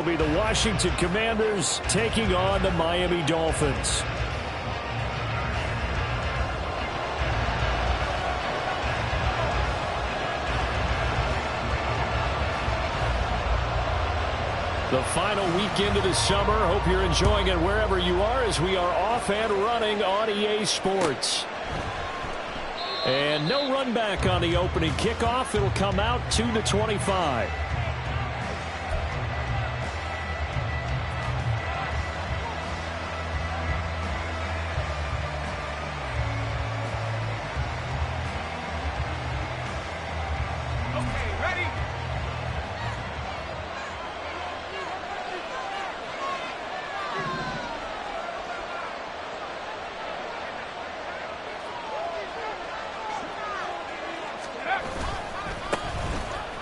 Will be the Washington Commanders taking on the Miami Dolphins. The final weekend of the summer. Hope you're enjoying it wherever you are as we are off and running on EA Sports. And no run back on the opening kickoff. It'll come out 2-25.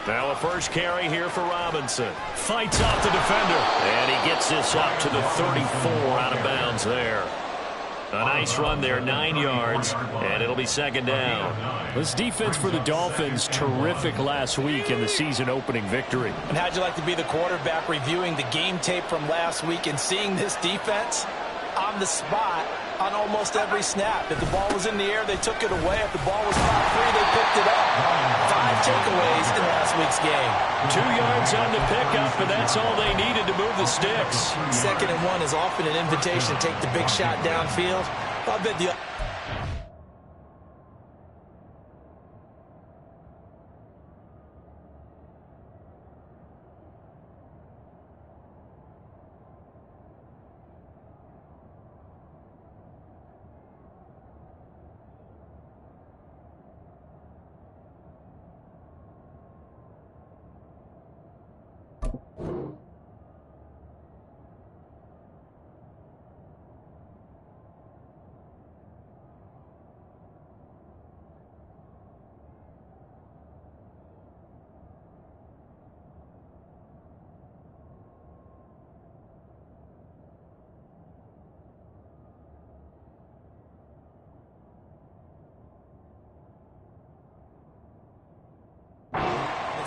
Now a first carry here for Robinson. Fights off the defender. And he gets this up to the 34 out of bounds there. A nice run there, 9 yards, and it'll be second down. This defense for the Dolphins, terrific last week in the season-opening victory. And how'd you like to be the quarterback reviewing the game tape from last week and seeing this defense on the spot on almost every snap? If the ball was in the air, they took it away. If the ball was top free, they picked it up. 5 takeaways in last week's game. 2 yards on the pickup, and that's all they needed to move the sticks. 2nd and 1 is often an invitation to take the big shot downfield. I bet the...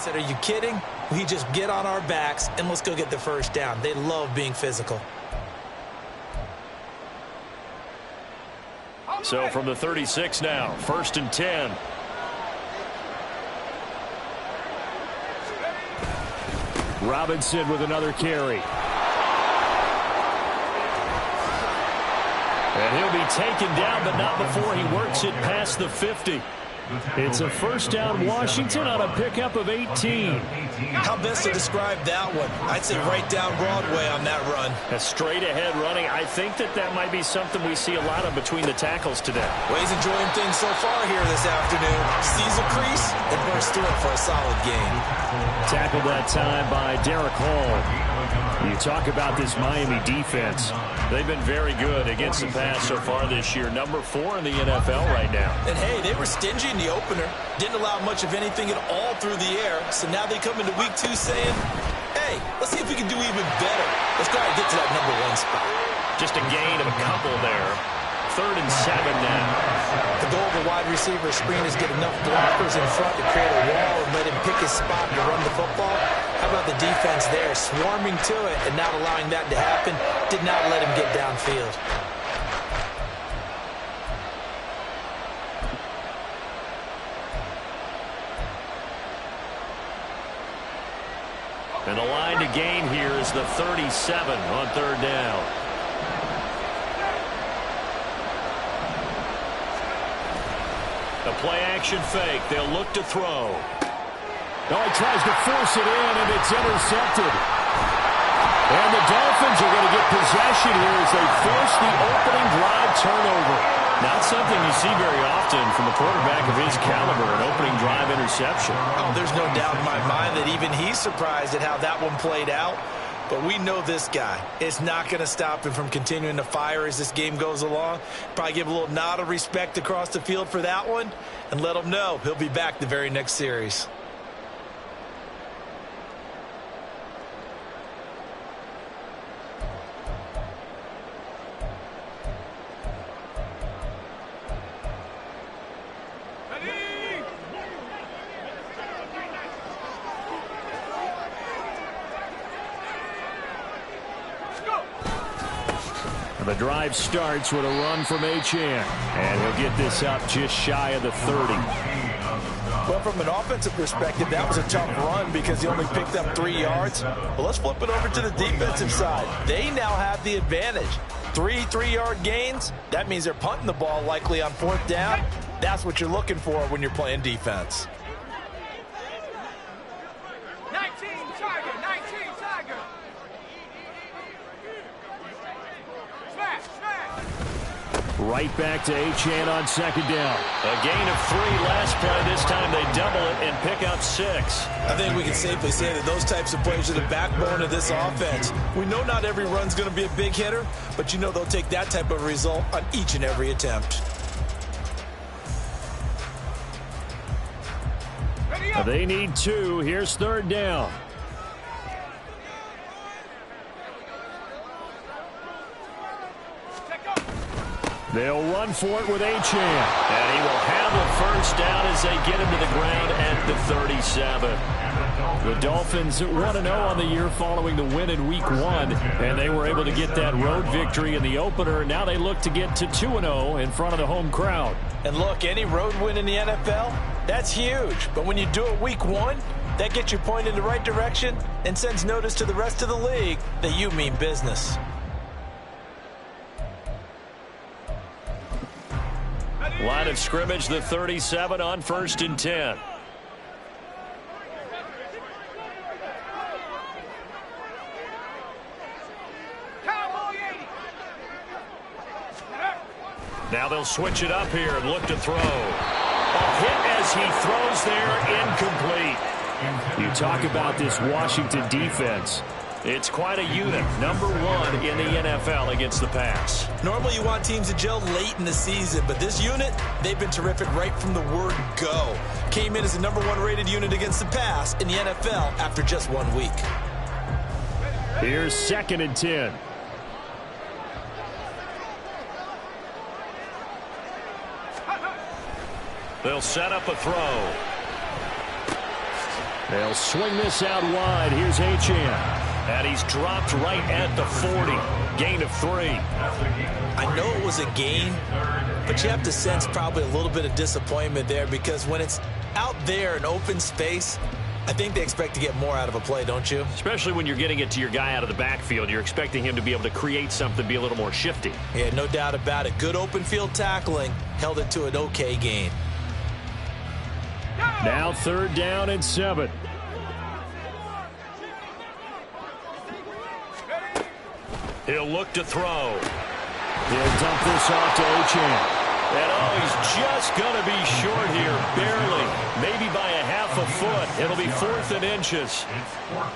said, are you kidding? We just get on our backs and let's go get the first down. They love being physical. So from the 36 now, 1st and 10. Robinson with another carry. And he'll be taken down, but not before he works it past the 50. It's a first down Washington on a pickup of 18. How best to describe that one? I'd say right down Broadway on that run. A straight ahead running. I think that might be something we see a lot of between the tackles today. Well, he's enjoying things so far here this afternoon. Sees a crease and bursts through it for a solid gain. Tackled that time by Derek Hall. You talk about this Miami defense. They've been very good against the pass so far this year. Number 4 in the NFL right now. And hey, they were stingy in the opener. Didn't allow much of anything at all through the air. So now they come into week 2 saying, hey, let's see if we can do even better. Let's try to get to that number 1 spot. Just a gain of a couple there. 3rd and 7 now. The goal of a wide receiver screen is get enough blockers in front to create a wall and let him pick his spot to run the football. How about the defense there, swarming to it and not allowing that to happen? Did not let him get downfield. And the line to gain here is the 37 on 3rd down. A play-action fake. They'll look to throw. Oh, he tries to force it in, and it's intercepted. And the Dolphins are going to get possession here as they force the opening drive turnover. Not something you see very often from a quarterback of his caliber, an opening drive interception. Oh, there's no doubt in my mind that even he's surprised at how that one played out. But we know this guy. It's not going to stop him from continuing to fire as this game goes along. Probably give a little nod of respect across the field for that one and let him know he'll be back the very next series. The drive starts with a run from Achane. And he'll get this up just shy of the 30. Well, from an offensive perspective, that was a tough run because he only picked up 3 yards. Well, let's flip it over to the defensive side. They now have the advantage. 3 3-yard gains. That means they're punting the ball likely on 4th down. That's what you're looking for when you're playing defense. 19 Tiger. Right back to Achane on 2nd down. A gain of 3 last play. This time they double it and pick up 6. I think we can safely say that those types of plays are the backbone of this offense. We know not every run's going to be a big hitter, but you know they'll take that type of result on each and every attempt. They need 2. Here's 3rd down. They'll run for it with Achane. And he will have the first down as they get him to the ground at the 37. The Dolphins 1-0 on the year following the win in Week 1, and they were able to get that road victory in the opener. Now they look to get to 2-0 in front of the home crowd. And look, any road win in the NFL, that's huge. But when you do it Week 1, that gets you pointed in the right direction and sends notice to the rest of the league that you mean business. Line of scrimmage, the 37 on 1st and 10. Now they'll switch it up here and look to throw. A hit as he throws there, incomplete. You talk about this Washington defense. It's quite a unit, number 1 in the NFL against the pass. Normally you want teams to gel late in the season, but this unit, they've been terrific right from the word go. Came in as the number 1 rated unit against the pass in the NFL after just 1 week. Here's 2nd and 10. They'll set up a throw. They'll swing this out wide. Here's Achane. And he's dropped right at the 40. Gain of 3. I know it was a gain, but you have to sense probably a little bit of disappointment there because when it's out there in open space, I think they expect to get more out of a play, don't you? Especially when you're getting it to your guy out of the backfield. You're expecting him to be able to create something, be a little more shifty. Yeah, no doubt about it. Good open field tackling held it to an okay gain. Now 3rd down and 7. He'll look to throw. He'll dump this off to Achane. And he's just going to be short here, barely. Maybe by a half a foot. It'll be 4th and inches.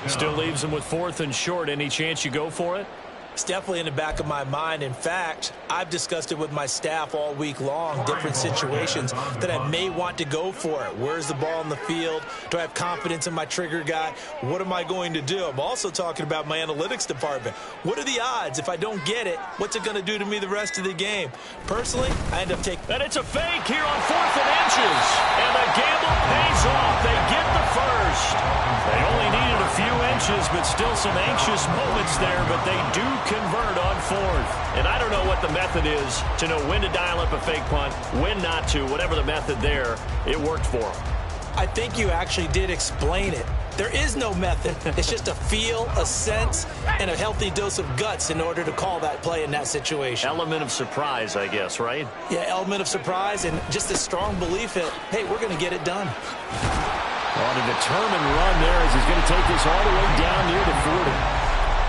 Still leaves him with 4th and short. Any chance you go for it? It's definitely in the back of my mind. In fact, I've discussed it with my staff all week long, different situations that I may want to go for it. Where's the ball in the field? Do I have confidence in my trigger guy? What am I going to do? I'm also talking about my analytics department. What are the odds? If I don't get it, what's it going to do to me the rest of the game? Personally, I end up taking... And it's a fake here on 4th and inches. And the gamble pays off. They get the first. They only needed a few inches, but still some anxious moments there, but they do convert on 4th. And I don't know what the method is to know when to dial up a fake punt, when not to. Whatever the method there, it worked for them. I think you actually did explain it. There is no method. It's just a feel, a sense, and a healthy dose of guts in order to call that play in that situation. Element of surprise, I guess, right? Yeah, element of surprise and just a strong belief that, hey, we're going to get it done. On a determined run there as he's going to take this all the way down near the 40.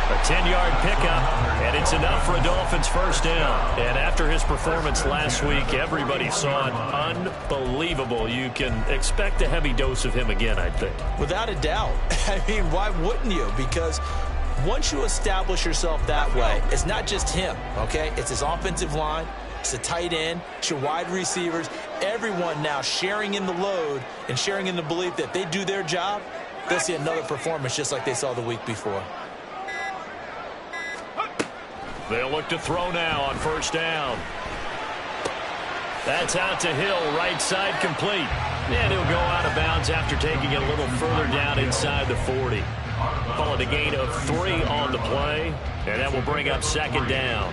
A 10-yard pickup, and it's enough for a Dolphins first down. And after his performance last week, everybody saw it unbelievable. You can expect a heavy dose of him again, I think. Without a doubt. I mean, why wouldn't you? Because once you establish yourself that way, it's not just him, okay? It's his offensive line. It's the tight end. It's your wide receivers. Everyone now sharing in the load and sharing in the belief that they do their job, they'll see another performance just like they saw the week before. They'll look to throw now on 1st down. That's out to Hill, right side complete. And he'll go out of bounds after taking it a little further down inside the 40. Call it a gain of 3 on the play, and that will bring up 2nd down.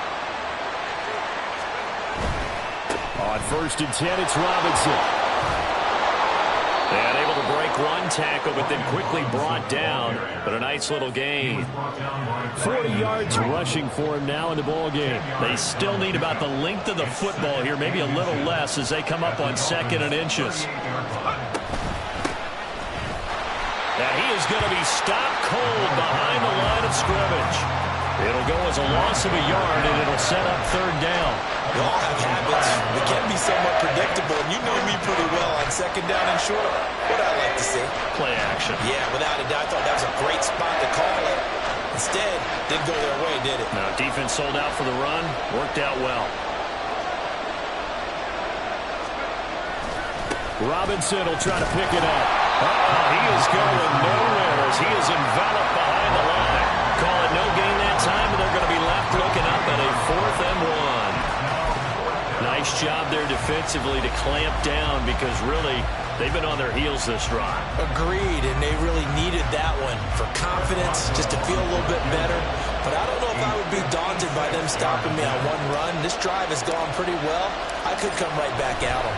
1st and 10, it's Robinson. And able to break one tackle, but then quickly brought down. But a nice little gain. 40 yards rushing for him now in the ball game. They still need about the length of the football here, maybe a little less as they come up on 2nd and inches. And he is going to be stopped cold behind the line of scrimmage. It'll go as a loss of a yard, and it'll set up 3rd down. We all have habits that can be somewhat predictable, and you know me pretty well on 2nd down and short. What I like to see. Play action. Yeah, without a doubt, I thought that was a great spot to call it. Instead, didn't go their way, did it? Now, defense sold out for the run. Worked out well. Robinson will try to pick it up. He is going nowhere as he is enveloped behind the line. Call it no gain that time, and they're going to be left looking up at a 4th and 1. Nice job there defensively to clamp down because really they've been on their heels this drive. Agreed, and they really needed that one for confidence, just to feel a little bit better. But I don't know if I would be daunted by them stopping me on one run. This drive has gone pretty well. I could come right back at them.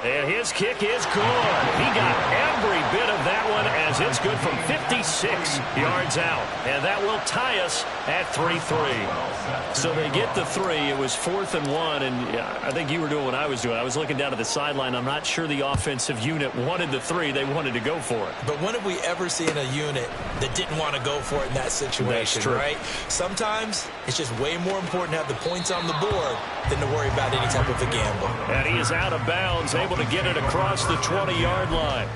And his kick is good. He got every bit of that one as it's good from 56 yards out. And that will tie us at 3-3. So they get the 3. It was 4th and 1. And I think you were doing what I was doing. I was looking down at the sideline. I'm not sure the offensive unit wanted the 3. They wanted to go for it. But when have we ever seen a unit that didn't want to go for it in that situation, That's true. right? Sometimes it's just way more important to have the points on the board than to worry about any type of a gamble. And he is out of bounds, able to get it across the 20-yard line.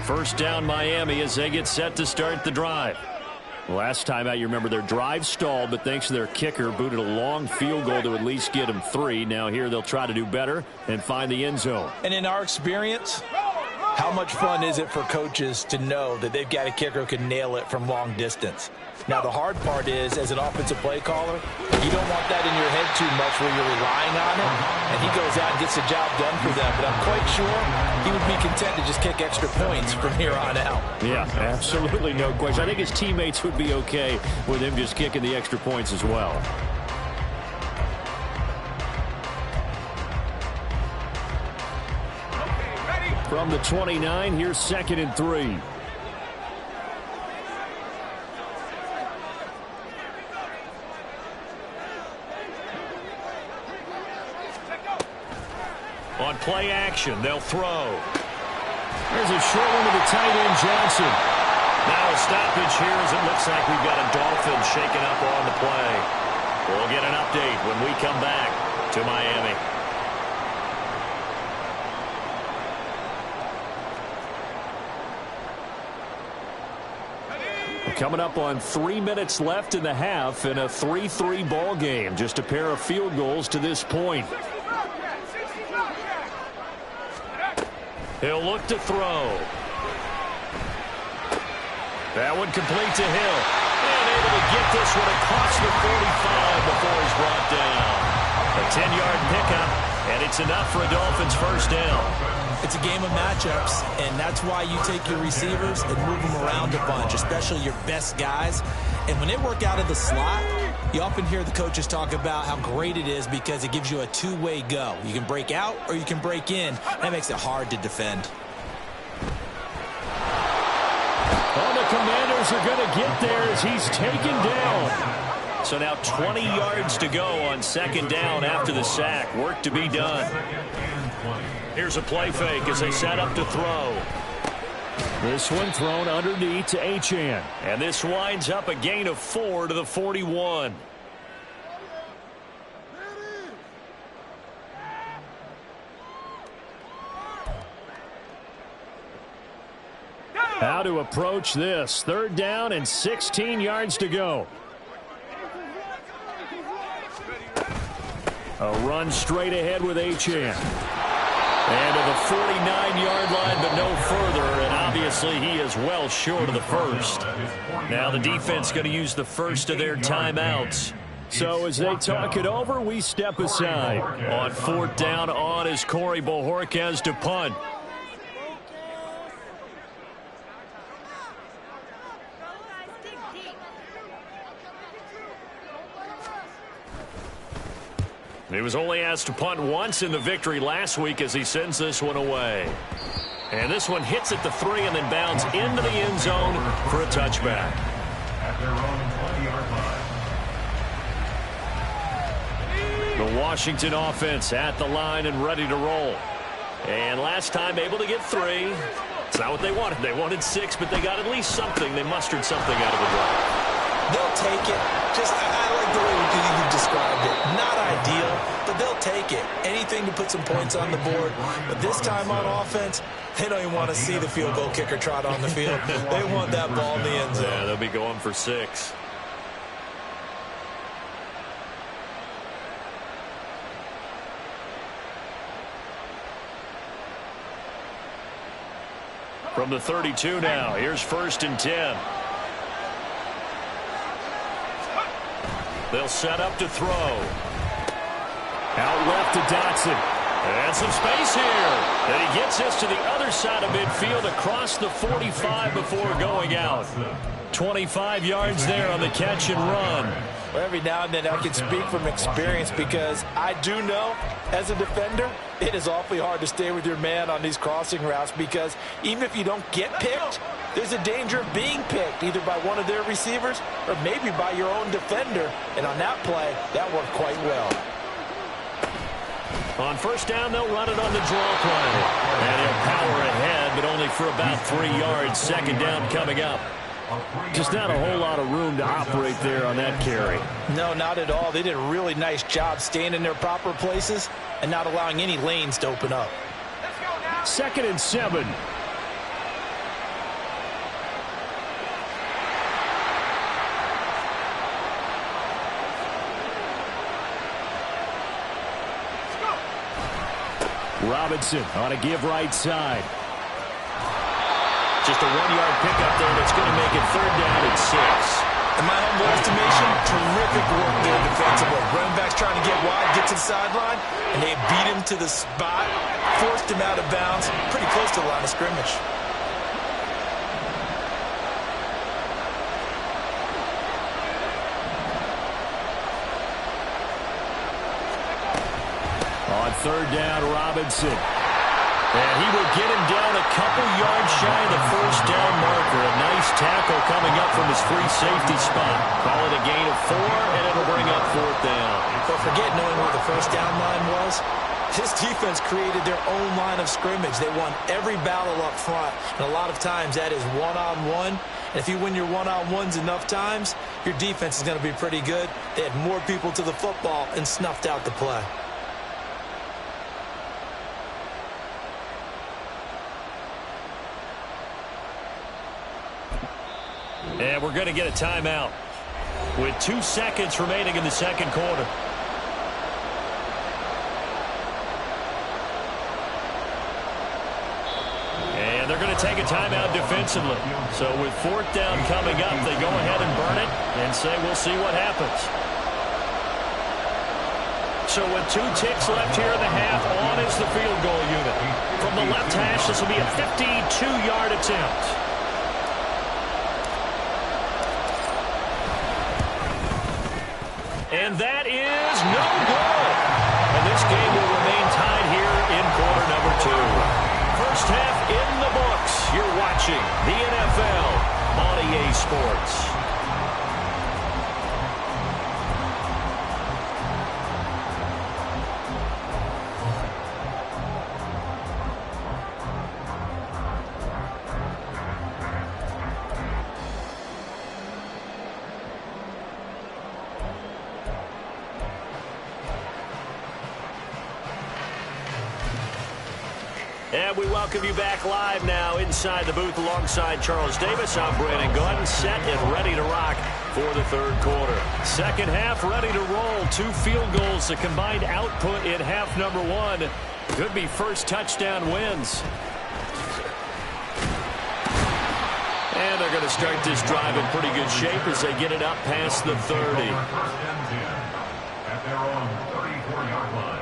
First down Miami as they get set to start the drive. Last time out, you remember their drive stalled, but thanks to their kicker, booted a long field goal to at least get them 3. Now here they'll try to do better and find the end zone. And in our experience, how much fun is it for coaches to know that they've got a kicker who can nail it from long distance? Now, the hard part is, as an offensive play caller, you don't want that in your head too much where you're relying on it, and he goes out and gets the job done for them. But I'm quite sure he would be content to just kick extra points from here on out. Yeah, absolutely no question. I think his teammates would be okay with him just kicking the extra points as well. From the 29, here's 2nd and 3. On play action, they'll throw. There's a short one to the tight end, Johnson. Now a stoppage here as it looks like we've got a Dolphin shaken up on the play. We'll get an update when we come back to Miami. Coming up on 3 minutes left in the half in a 3-3 ball game. Just a pair of field goals to this point. He'll look to throw. That one complete to Hill. And able to get this one across the 45 before he's brought down. A 10-yard pickup, and it's enough for a Dolphins first down. It's a game of matchups, and that's why you take your receivers and move them around a bunch, especially your best guys. And when they work out of the slot, you often hear the coaches talk about how great it is because it gives you a two-way go. You can break out or you can break in. That makes it hard to defend. Well, the Commanders are going to get there as he's taken down. So now 20 yards to go on 2nd down after the sack. Work to be done. Here's a play fake as they set up to throw. This one thrown underneath to Achane. And this winds up a gain of 4 to the 41. How to approach this. 3rd down and 16 yards to go. A run straight ahead with Achane. And to the 49-yard line, but no further. And obviously, he is well short of the first. Now the defense going to use the first of their timeouts. So as they talk it over, we step aside. On 4th down on is Corey Bojorquez to punt. He was only asked to punt once in the victory last week as he sends this one away. And this one hits at the 3 and then bounds into the end zone for a touchback. At their own 20-yard line. The Washington offense at the line and ready to roll. And last time able to get 3. It's not what they wanted. They wanted 6, but they got at least something. They mustered something out of the drive. They'll take it. I like the way you described it. Not ideal, but they'll take it. Anything to put some points on the board. But this time on offense, they don't even want to see the field goal kicker trot on the field. They want that ball in the end zone. Yeah, they'll be going for 6. From the 32 now, here's 1st and 10. They'll set up to throw. Out left to Dotson. And some space here. And he gets this to the other side of midfield across the 45 before going out. 25 yards there on the catch and run. Well, every now and then I can speak from experience because I do know as a defender it is awfully hard to stay with your man on these crossing routes because even if you don't get picked, there's a danger of being picked either by one of their receivers or maybe by your own defender. And on that play, that worked quite well. On 1st down, they'll run it on the draw play. And he'll power ahead, but only for about 3 yards. 2nd down coming up. Just not a whole lot of room to operate there on that carry. No, not at all. They did a really nice job staying in their proper places and not allowing any lanes to open up. 2nd and 7. Robinson on a give right side. Just a 1-yard pickup there that's going to make it 3rd down and 6. In my humble estimation, terrific work there defensively. Running back's trying to get wide, get to the sideline, and they beat him to the spot, forced him out of bounds, pretty close to the line of scrimmage. On 3rd down, Robinson. And he will get him down a couple yards shy of the 1st down marker. A nice tackle coming up from his free safety spot. Call it a gain of 4, and it'll bring up 4th down. But forget knowing where the 1st down line was. This defense created their own line of scrimmage. They won every battle up front, and a lot of times that is one-on-one. And if you win your one-on-ones enough times, your defense is going to be pretty good. They had more people to the football and snuffed out the play. And we're going to get a timeout with 2 seconds remaining in the 2nd quarter. And they're going to take a timeout defensively. So with 4th down coming up, they go ahead and burn it and say we'll see what happens. So with 2 ticks left here in the half, on is the field goal unit. From the left hash, this will be a 52-yard attempt. And that is no good. And this game will remain tied here in quarter number 2. 1st half in the books. You're watching the NFL on EA Sports. And we welcome you back live now inside the booth alongside Charles Davis. I'm Brandon Gordon, set and ready to rock for the 3rd quarter. 2nd half ready to roll. 2 field goals, the combined output in half number 1. Could be first touchdown wins. And they're going to start this drive in pretty good shape as they get it up past the 30. At their own 34-yard line.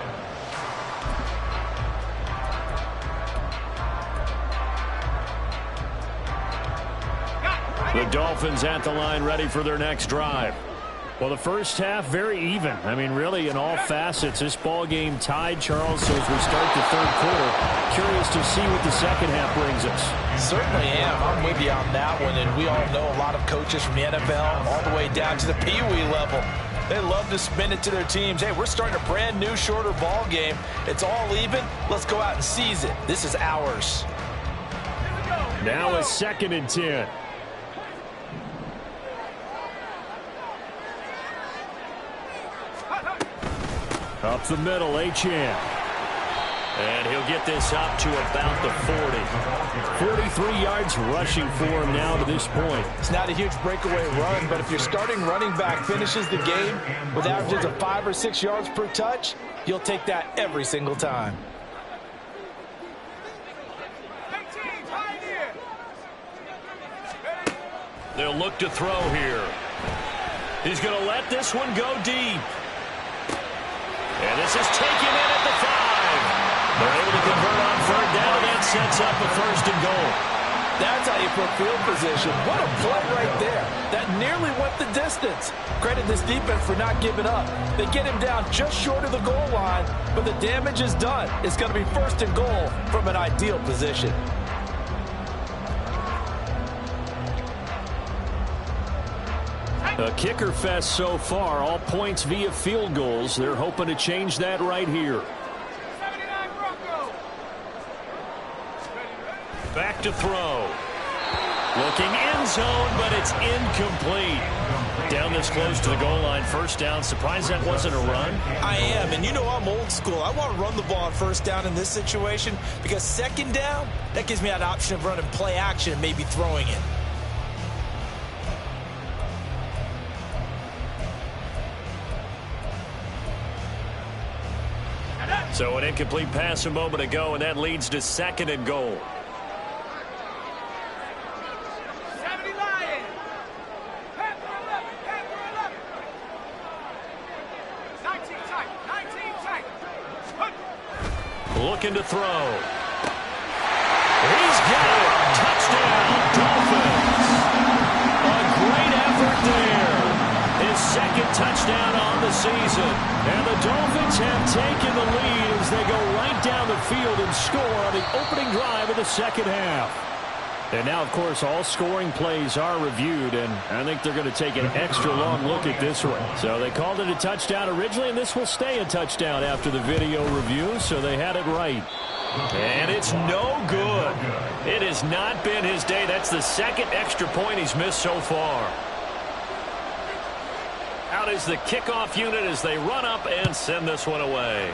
The Dolphins at the line ready for their next drive. Well, the first half, very even. I mean, really, in all facets, this ball game tied, Charles. So as we start the third quarter, curious to see what the second half brings us. Certainly am. I'm with you on that one. And we all know a lot of coaches from the NFL all the way down to the Pee-wee level. They love to spin it to their teams. Hey, we're starting a brand new, shorter ball game. It's all even. Let's go out and seize it. This is ours. Now a 2nd and 10. Up the middle, Achane. And he'll get this up to about the 40. 43 yards rushing for him now to this point. It's not a huge breakaway run, but if your starting running back finishes the game with averages of 5 or 6 yards per touch, you'll take that every single time. They'll look to throw here. He's going to let this one go deep. And this is taken in at the 5. They're able to convert on 3rd down. That sets up a 1st and goal. That's how you put field position. What a play right there. That nearly went the distance. Credit this defense for not giving up. They get him down just short of the goal line, but the damage is done. It's going to be 1st and goal from an ideal position. A kicker fest so far, all points via field goals. They're hoping to change that right here. Back to throw. Looking end zone, but it's incomplete. Down this close to the goal line, 1st down. Surprised that wasn't a run? I am, and you know I'm old school. I want to run the ball on 1st down in this situation because 2nd down, that gives me that option of running play action and maybe throwing it. So an incomplete pass a moment ago, and that leads to 2nd and goal. 70 Lions. Panther 11. Panther 11. 19 tight. 19 tight. Looking to throw. He's got it. Touchdown, Dolphins. A great effort there. His 2nd touchdown on the season. And the Dolphins have taken the lead as they go right down the field and score on the opening drive of the 2nd half. And now, of course, all scoring plays are reviewed, and I think they're going to take an extra long look at this one. So they called it a touchdown originally, and this will stay a touchdown after the video review, so they had it right. And it's no good. It has not been his day. That's the 2nd extra point he's missed so far. Out is the kickoff unit as they run up and send this one away.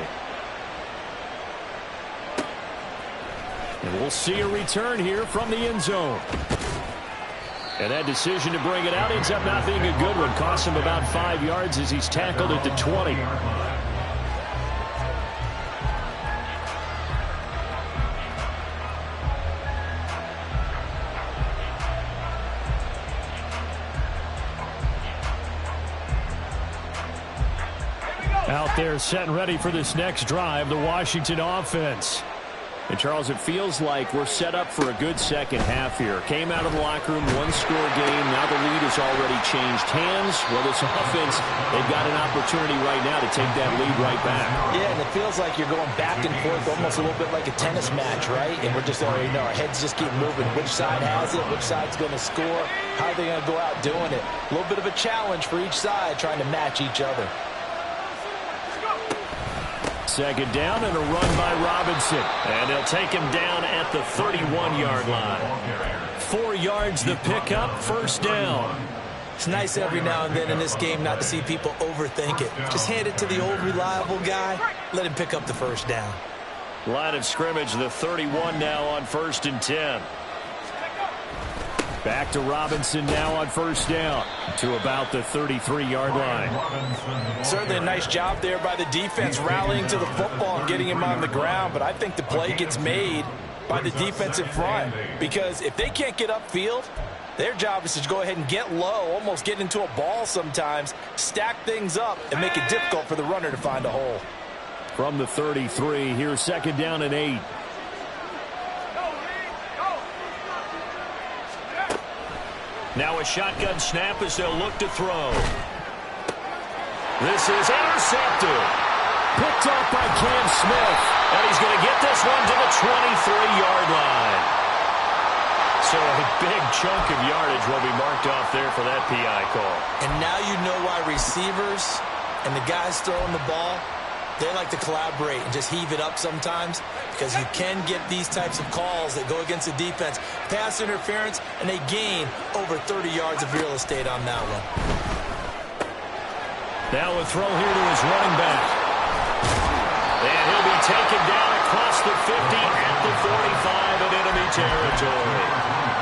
And we'll see a return here from the end zone. And that decision to bring it out ends up not being a good one. Costs him about 5 yards as he's tackled at the 20. Out there set and ready for this next drive, the Washington offense. And, Charles, it feels like we're set up for a good second half here. Came out of the locker room, one-score game. Now the lead has already changed hands. Well, this offense, they've got an opportunity right now to take that lead right back. Yeah, and it feels like you're going back and forth almost a little bit like a tennis match, right? And we're just already know our heads just keep moving. Which side has it? Which side's going to score? How are they going to go out doing it? A little bit of a challenge for each side trying to match each other. 2nd down and a run by Robinson. And they'll take him down at the 31-yard line. 4 yards the pickup, 1st down. It's nice every now and then in this game not to see people overthink it. Just hand it to the old reliable guy. Let him pick up the 1st down. Line of scrimmage, the 31 now on 1st and 10. Back to Robinson now on 1st down to about the 33-yard line. Certainly a nice job there by the defense rallying to the football and getting him on the ground, but I think the play gets made by the defensive front because if they can't get upfield, their job is to go ahead and get low, almost get into a ball sometimes, stack things up, and make it difficult for the runner to find a hole. From the 33, here's 2nd down and 8. Now a shotgun snap as they'll look to throw. This is intercepted. Picked up by Cam Smith. And he's going to get this one to the 23-yard line. So a big chunk of yardage will be marked off there for that PI call. And now you know why receivers and the guys throwing the ball, they like to collaborate and just heave it up sometimes, because you can get these types of calls that go against the defense. Pass interference, and they gain over 30 yards of real estate on that one. Now a throw here to his running back. And he'll be taken down across the 50 at the 45 in enemy territory.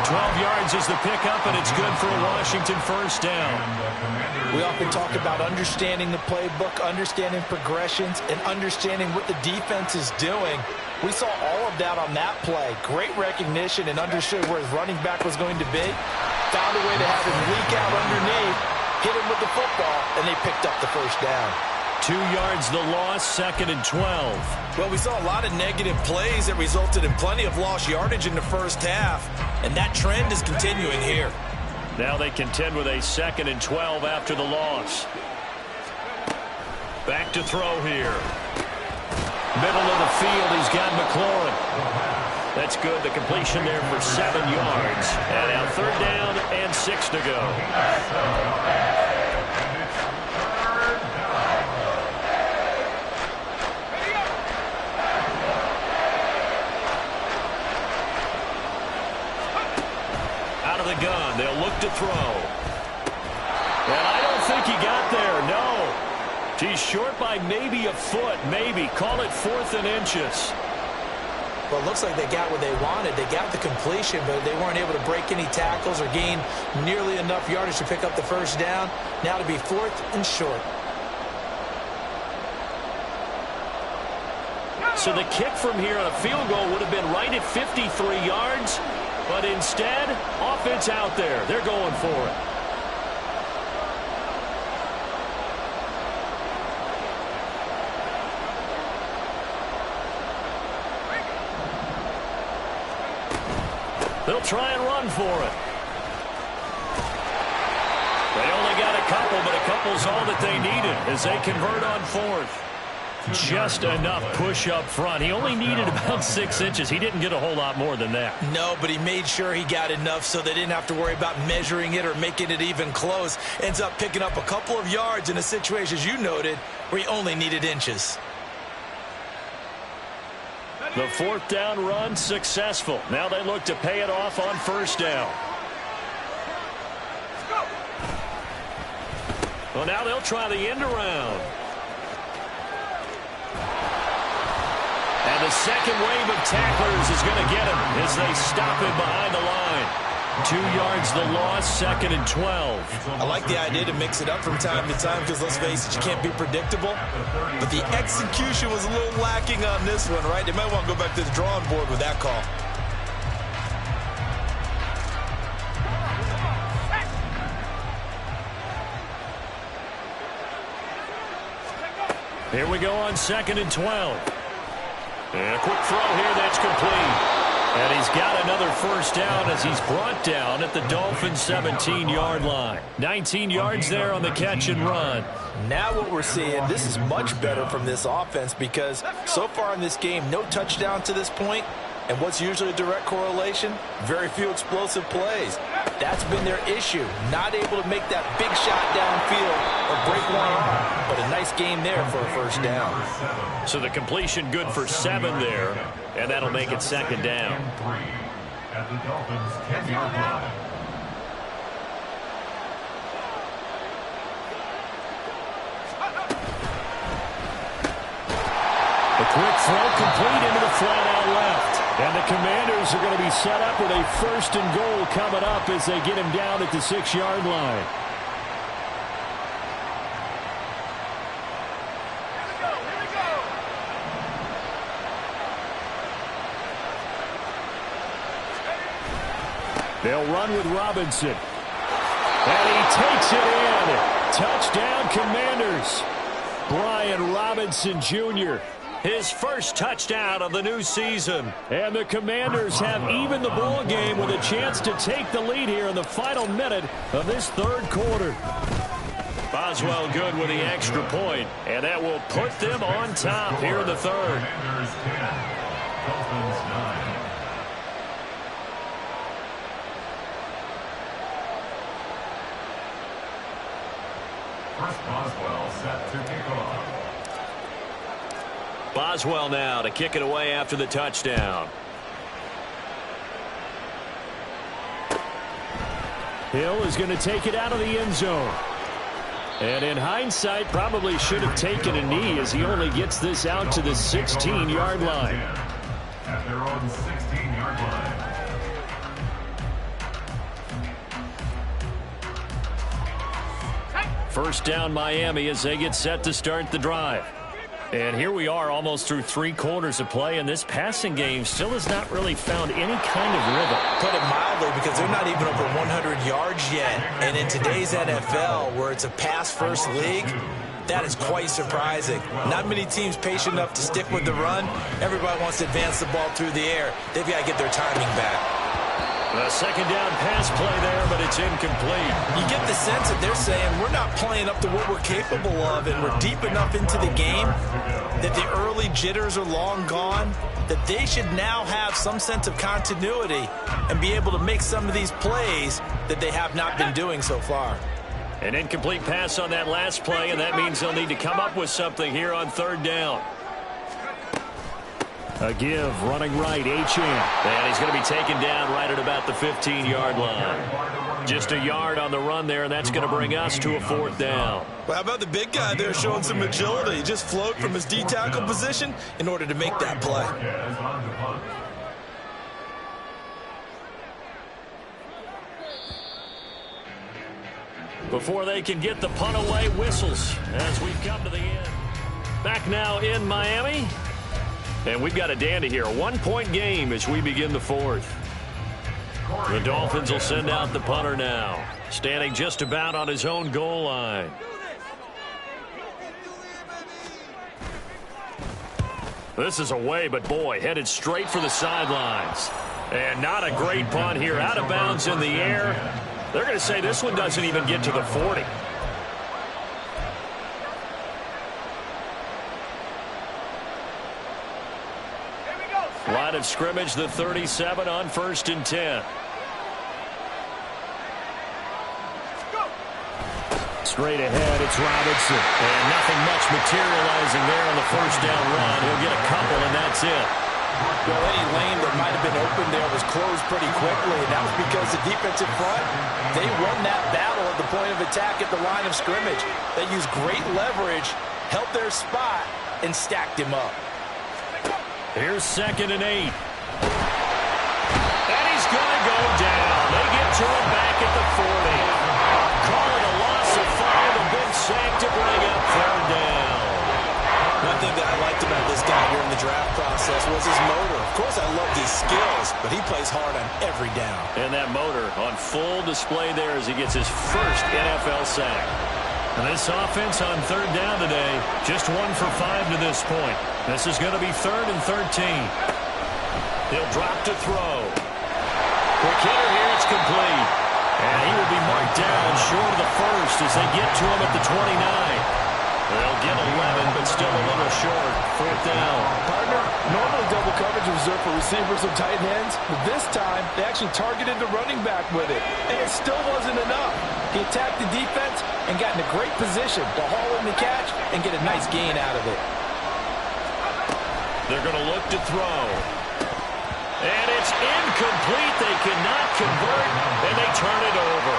12 yards is the pickup, and it's good for a Washington first down. We often talk about understanding the playbook, understanding progressions, and understanding what the defense is doing. We saw all of that on that play. Great recognition and understood where his running back was going to be. Found a way to have him leak out underneath, hit him with the football, and they picked up the first down. 2 yards the loss, 2nd and 12. Well, we saw a lot of negative plays that resulted in plenty of lost yardage in the first half, and that trend is continuing here. Now they contend with a 2nd and 12 after the loss. Back to throw here. Middle of the field, he's got McLaurin. That's good. The completion there for 7 yards. And now 3rd down and 6 to go. The gun. They'll look to throw. And I don't think he got there. No. He's short by maybe a foot. Maybe. Call it 4th and inches. Well, it looks like they got what they wanted. They got the completion, but they weren't able to break any tackles or gain nearly enough yardage to pick up the first down. Now to be 4th and short. So the kick from here on a field goal would have been right at 53 yards. But instead, offense out there. They're going for it. They'll try and run for it. They only got a couple, but a couple's all that they needed as they convert on 4th. Just enough push up front. He only needed about 6 inches. He didn't get a whole lot more than that. No, but he made sure he got enough so they didn't have to worry about measuring it or making it even close. Ends up picking up a couple of yards in a situation, as you noted, where he only needed inches. The 4th down run successful. Now they look to pay it off on 1st down. Well, now they'll try the end around. And the second wave of tacklers is going to get him as they stop him behind the line. 2 yards the loss, 2nd and 12. I like the idea to mix it up from time to time because, let's face it, you can't be predictable. But the execution was a little lacking on this one, right? They might want to go back to the drawing board with that call. Here we go on 2nd and 12. And a quick throw here, that's complete. And he's got another first down as he's brought down at the Dolphin 17-yard line. 19 yards there on the catch and run. Now what we're seeing, this is much better from this offense because so far in this game, no touchdown to this point. And what's usually a direct correlation? Very few explosive plays. That's been their issue. Not able to make that big shot downfield or break one off. But a nice game there for a first down. So the completion good for 7 there. And that'll make it 2nd down. At the Dolphins' 10-yard line. A quick throw complete into the flat out left. And the Commanders are going to be set up with a 1st and goal coming up as they get him down at the 6-yard line. They'll run with Robinson. And he takes it in. Touchdown, Commanders. Brian Robinson Jr. His first touchdown of the new season. And the Commanders have evened the ball game with a chance to take the lead here in the final minute of this third quarter. Boswell good with the extra point, and that will put them on top here in the third. Commanders 10, Dolphins 9. First Boswell set to kick off. Boswell now to kick it away after the touchdown. Hill is going to take it out of the end zone. And in hindsight, probably should have taken a knee as he only gets this out to the 16-yard line. At their own 16-yard line. First down Miami as they get set to start the drive. And here we are almost through 3 quarters of play, and this passing game still has not really found any kind of rhythm. Put it mildly, because they're not even over 100 yards yet. And in today's NFL, where it's a pass-first league, that is quite surprising. Not many teams patient enough to stick with the run. Everybody wants to advance the ball through the air. They've got to get their timing back. A second down pass play there, but it's incomplete. You get the sense that they're saying we're not playing up to what we're capable of, and we're deep enough into the game that the early jitters are long gone, that they should now have some sense of continuity and be able to make some of these plays that they have not been doing so far. An incomplete pass on that last play, and that means they'll need to come up with something here on third down. A give, running right, Achane. And he's going to be taken down right at about the 15-yard line. Just a yard on the run there, and that's going to bring us to a fourth down. Well, how about the big guy there showing some agility? He just float from his D-tackle position in order to make that play. Before they can get the punt away, whistles as we've come to the end. Back now in Miami. And we've got a dandy here. A 1-point game as we begin the fourth. The Dolphins will send out the punter now. Standing just about on his own goal line. This is away, but boy, headed straight for the sidelines. And not a great punt here. Out of bounds in the air. They're going to say this one doesn't even get to the 40. Line of scrimmage, the 37 on 1st and 10. Straight ahead, it's Robinson. And nothing much materializing there on the first down run. He'll get a couple, and that's it. Well, any lane that might have been open there was closed pretty quickly, and that was because the defensive front, they won that battle at the point of attack at the line of scrimmage. They used great leverage, held their spot, and stacked him up. Here's 2nd and 8. And he's going to go down. They get to him back at the 40. Call it a loss of 5. A big sack to bring up third down. One thing that I liked about this guy during the draft process was his motor. Of course, I love his skills, but he plays hard on every down. And that motor on full display there as he gets his first NFL sack. And this offense on third down today, just 1 for 5 to this point. This is going to be 3rd and 13. He'll drop to throw. Quick hitter here, it's complete. And he will be marked down short of the first as they get to him at the 29. They'll get 11, but still a little short. 4th down. Partner, normally double coverage is reserved for receivers and tight ends, but this time they actually targeted the running back with it, and it still wasn't enough. He attacked the defense and got in a great position to haul in the catch and get a nice gain out of it. They're going to look to throw. And it's incomplete. They cannot convert, and they turn it over.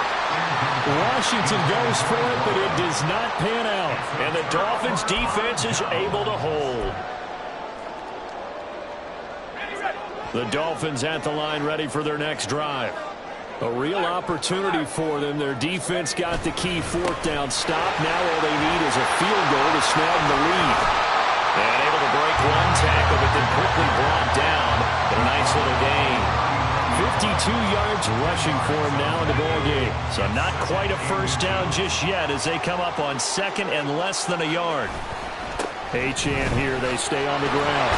Washington goes for it, but it does not pan out. And the Dolphins' defense is able to hold. The Dolphins at the line ready for their next drive. A real opportunity for them. Their defense got the key 4th down stop. Now all they need is a field goal to snag the lead. And able to break one tackle, but then quickly brought down. But a nice little gain. 52 yards rushing for him now in the ball game. So not quite a first down just yet as they come up on 2nd and less than a yard. Achane here. They stay on the ground.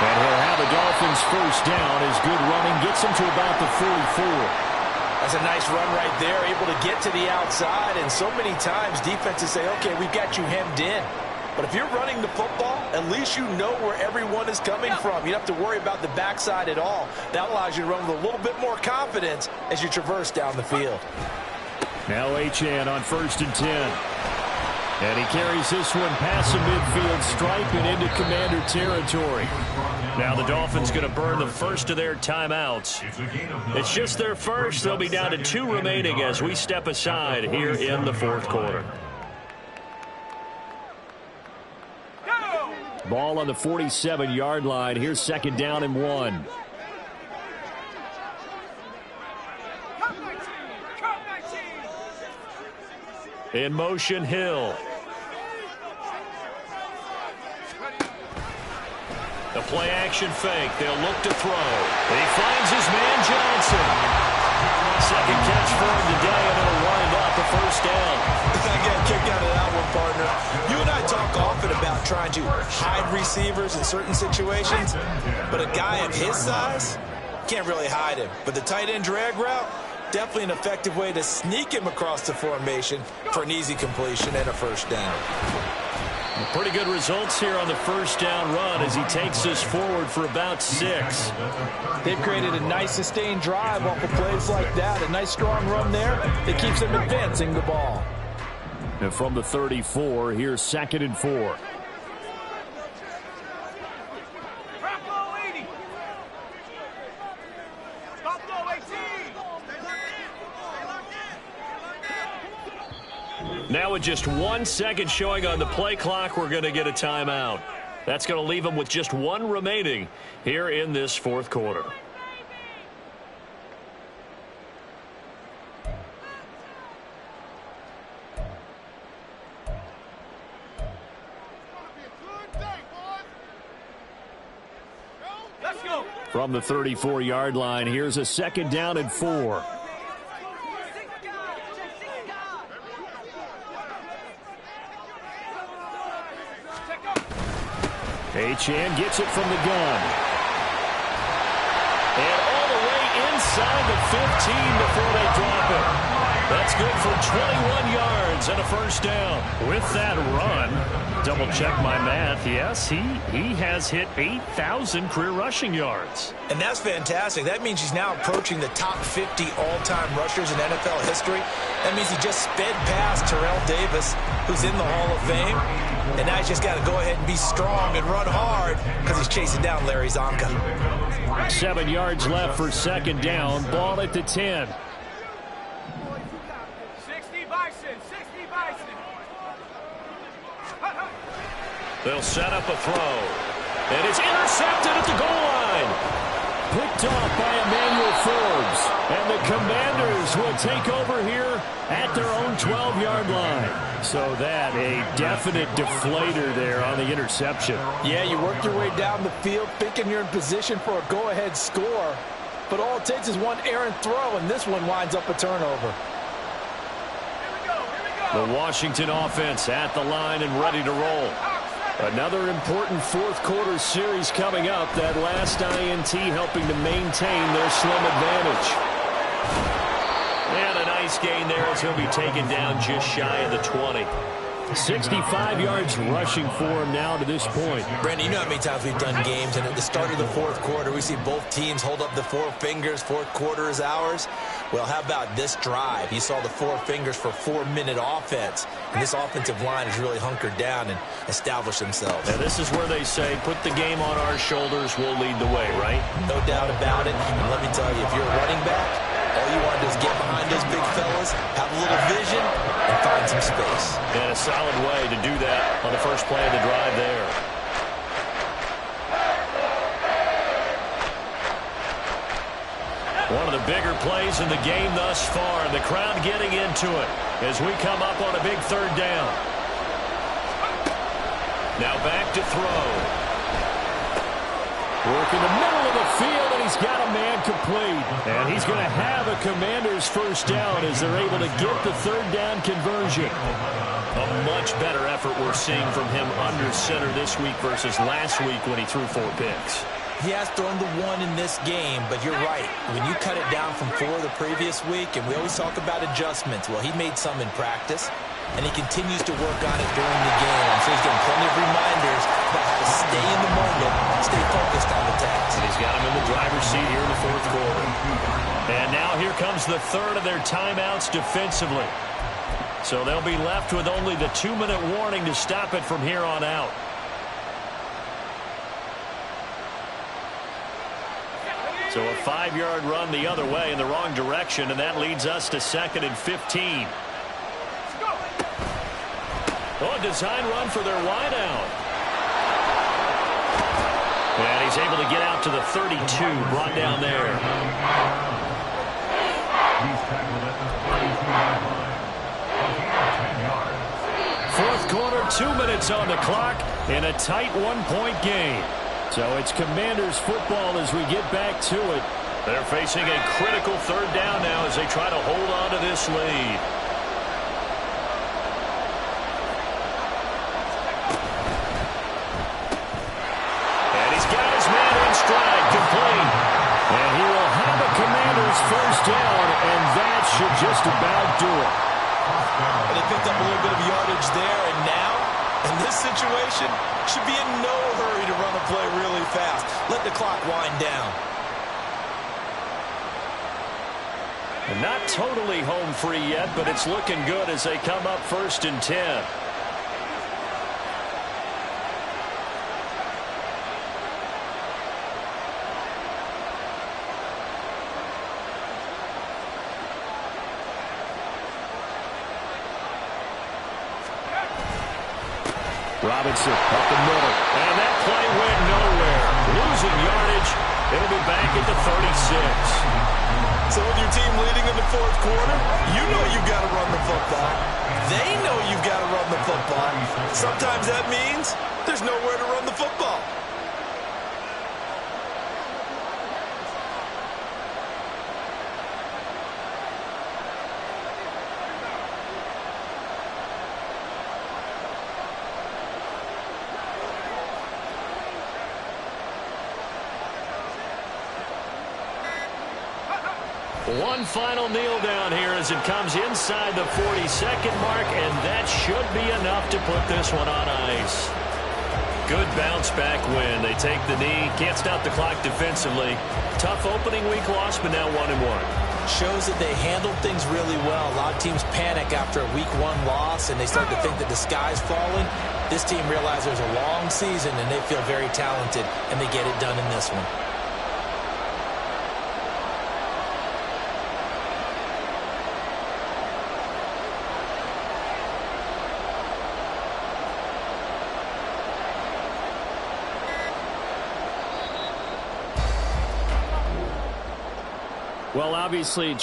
And he'll have the Dolphins first down as good running gets him to about the 44. That's a nice run right there, able to get to the outside. And so many times defenses say, okay, we've got you hemmed in. But if you're running the football, at least you know where everyone is coming from. You don't have to worry about the backside at all. That allows you to run with a little bit more confidence as you traverse down the field. Now Achane on 1st and 10. And he carries this one past the midfield stripe and into Commander territory. Now the Dolphins going to burn the first of their timeouts. It's just their first. They'll be down to 2 remaining as we step aside here in the 4th quarter. Ball on the 47-yard line. Here's 2nd down and 1. In motion, Hill. The play action fake. They'll look to throw. He finds his man Johnson. 2nd catch for him today, and it'll wind up a first down. I got a kick out of that one, partner. You and I talk often about trying to hide receivers in certain situations, but a guy of his size can't really hide him. But the tight end drag route, definitely an effective way to sneak him across the formation for an easy completion and a first down. Pretty good results here on the first down run as he takes us forward for about 6. They've created a nice sustained drive off of plays like that. A nice strong run there that keeps them advancing the ball. And from the 34, here's 2nd and 4. Now with just 1 second showing on the play clock, we're going to get a timeout. That's going to leave them with just 1 remaining here in this 4th quarter. From the 34-yard line, here's a 2nd down and 4. Achane gets it from the gun. And all the way inside the 15 before they drop it. That's good for 21 yards and a first down. With that run, double check my math, yes, he has hit 8,000 career rushing yards. And that's fantastic. That means he's now approaching the top 50 all-time rushers in NFL history. That means he just sped past Terrell Davis, who's in the Hall of Fame. And now he's just got to go ahead and be strong and run hard because he's chasing down Larry Zonka. 7 yards left for 2nd down. Ball at the 10. 60 Bison, 60 Bison. They'll set up a throw. And it's intercepted at the goal line. Picked off by Emmanuel Forbes. And the Commanders will take over here at their own 12-yard line. So that a definite deflator there on the interception. Yeah, you work your way down the field thinking you're in position for a go-ahead score. But all it takes is one errant throw, and this one winds up a turnover. The Washington offense at the line and ready to roll. Another important 4th quarter series coming up. That last INT helping to maintain their slim advantage. And a nice gain there as he'll be taken down just shy of the 20. 65 yards rushing for him now to this point. Brandon, you know how many times we've done games, and at the start of the 4th quarter, we see both teams hold up the 4 fingers. 4th quarter is ours. Well, how about this drive? You saw the 4 fingers for 4-minute offense, and this offensive line has really hunkered down and established themselves. And this is where they say, put the game on our shoulders, we'll lead the way, right? No doubt about it. And let me tell you, if you're a running back, all you want to do is get behind those big fellas, have a little vision, and find some space. And a solid way to do that on the first play of the drive there. One of the bigger plays in the game thus far. The crowd getting into it as we come up on a big 3rd down. Now back to throw. Work in the middle of the field, and he's got a man complete. And he's going to have a Commander's first down as they're able to get the 3rd down conversion. A much better effort we're seeing from him under center this week versus last week when he threw 4 picks. He has thrown the 1 in this game, but you're right. When you cut it down from 4 the previous week, and we always talk about adjustments, well, he made some in practice, and he continues to work on it during the game. I'm sure he's getting plenty of reminders about how to stay in the moment, stay focused on the task. And he's got him in the driver's seat here in the 4th quarter. And now here comes the 3rd of their timeouts defensively. So they'll be left with only the 2-minute warning to stop it from here on out. So a 5-yard run the other way in the wrong direction, and that leads us to 2nd and 15. Oh, a design run for their wideout. And he's able to get out to the 32, brought down there. He's tackled at the 32-yard line. A gain of 10 yards. 4th quarter, 2 minutes on the clock in a tight 1-point game. So it's Commanders football as we get back to it. They're facing a critical 3rd down now as they try to hold on to this lead. And he's got his man in stride, complete. And he will have a Commanders 1st down, and that should just about do it. And they picked up a little bit of yardage there, and now, in this situation, should be in no hurry to run a play really fast. Let the clock wind down. And not totally home free yet, but it's looking good as they come up 1st and 10. Robinson up the middle. And that play went nowhere. Losing yardage. It'll be back at the 36. So with your team leading in the 4th quarter, you know you've got to run the football. They know you've got to run the football. Sometimes that means there's nowhere to run the football. One final kneel down here as it comes inside the 42nd mark, and that should be enough to put this one on ice. Good bounce back win. They take the knee, can't stop the clock defensively. Tough opening week loss, but now 1-1. Shows that they handled things really well. A lot of teams panic after a week 1 loss, and they start to think that the sky's falling. This team realizes there's a long season, and they feel very talented, and they get it done in this one. Well, obviously